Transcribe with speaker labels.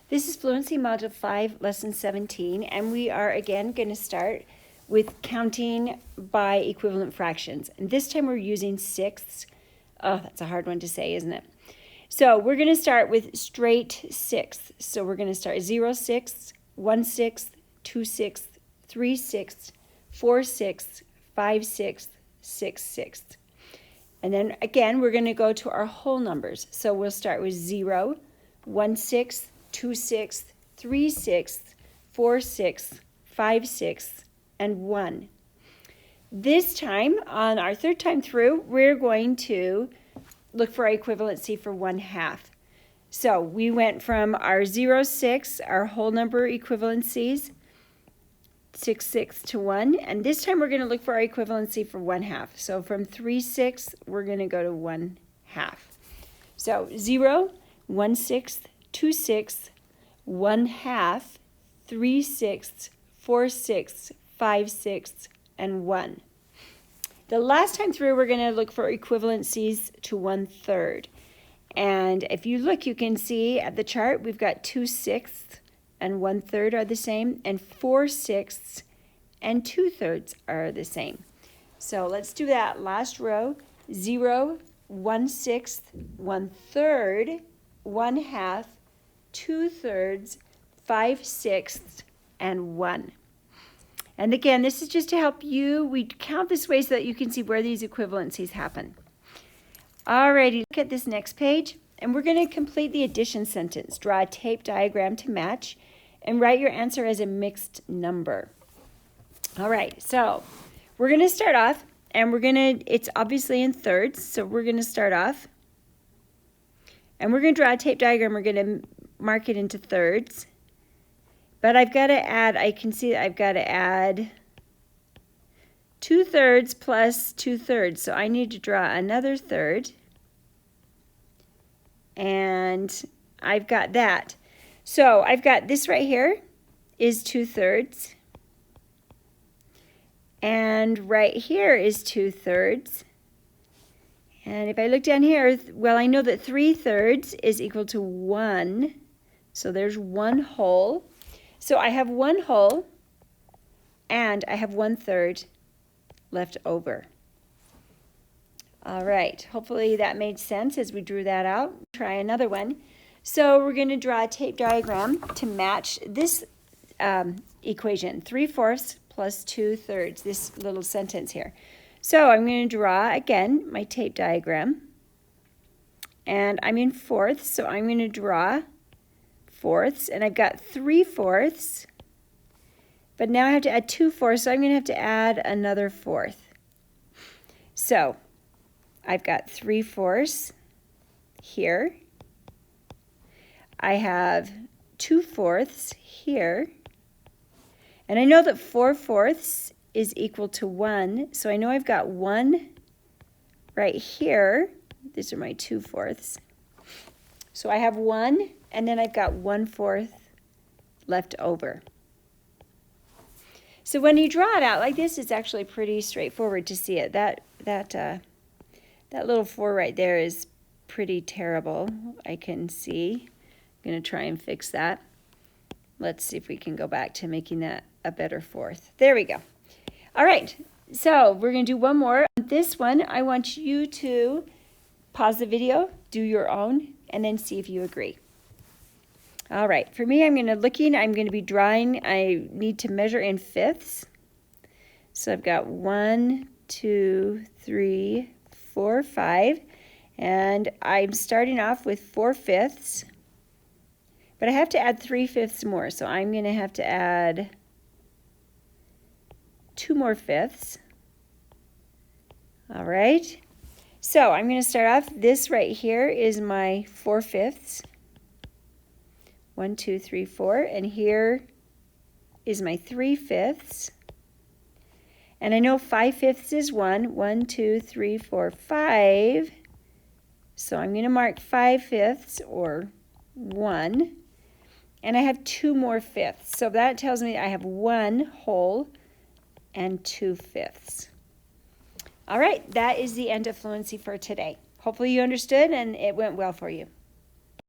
Speaker 1: This is Fluency Module 5, Lesson 17, and we are again going to start with counting by equivalent fractions. And this time we're using sixths. Oh, that's a hard one to say, isn't it? So we're going to start with straight sixths. So we're going to start 0 sixths, 1 sixth, 2 sixths, 3 sixths, 4 sixths, 5 sixths, 6 sixths. And then again, we're going to go to our whole numbers. So we'll start with 0, 1 sixth, 2 sixths, 3 sixths, 4 sixths, 5 sixths, and 1. This time, on our third time through, we're going to look for our equivalency for 1/2. So we went from our 0 6, our whole number equivalencies, 6 sixths to 1, and this time we're going to look for our equivalency for 1/2. So from 3 sixths, we're going to go to 1/2. So 0, 1 sixth, 2 sixths, 1/2, 3 sixths, 4 sixths, 5 sixths, and 1. The last time through, we're going to look for equivalencies to 1/3. And if you look, you can see at the chart, we've got 2 sixths and 1/3 are the same, and 4 sixths and 2/3 are the same. So let's do that last row. 0, 1 sixth, 1/3, 1/2, 2/3, 5 sixths, and 1. And again, this is just to help you. We count this way so that you can see where these equivalencies happen. Alrighty, look at this next page, and we're going to complete the addition sentence. Draw a tape diagram to match, and write your answer as a mixed number. All right, so we're going to start off, and it's obviously in thirds, so we're going to start off, and we're going to draw a tape diagram. We're going to mark it into thirds. But I've got to add, I can see that I've got to add 2/3 plus 2/3. So I need to draw another third. And I've got that. So I've got this right here is 2/3. And right here is 2/3. And if I look down here, well, I know that 3/3 is equal to 1. So there's 1 whole. So I have 1 whole, and I have 1/3 left over. All right, hopefully that made sense as we drew that out. Try another one. So we're going to draw a tape diagram to match this equation, 3/4 plus 2/3, this little sentence here. So I'm going to draw, again, my tape diagram. And I'm in fourths, so I'm going to draw fourths, and I've got 3/4, but now I have to add 2/4, so I'm going to have to add another fourth. So I've got 3/4 here. I have 2/4 here, and I know that 4/4 is equal to 1, so I know I've got 1 right here. These are my 2/4. So I have 1, and then I've got 1/4 left over. So when you draw it out like this, it's actually pretty straightforward to see it. That little 4 right there is pretty terrible, I can see. I'm going to try and fix that. Let's see if we can go back to making that a better 4th. There we go. All right, so we're going to do one more. This one, I want you to pause the video, do your own, and then see if you agree. All right, for me, I'm going to be drawing. I need to measure in fifths. So I've got 1, 2, 3, 4, 5, and I'm starting off with 4/5, but I have to add 3/5 more, so I'm going to have to add 2 more fifths. All right, so I'm going to start off. This right here is my 4/5. 1, 2, 3, 4, and here is my 3/5. And I know 5/5 is 1. 1, 2, 3, 4, 5. So I'm going to mark 5/5 or 1. And I have 2 more fifths. So that tells me I have 1 whole and 2/5. All right, that is the end of Fluency for today. Hopefully you understood and it went well for you.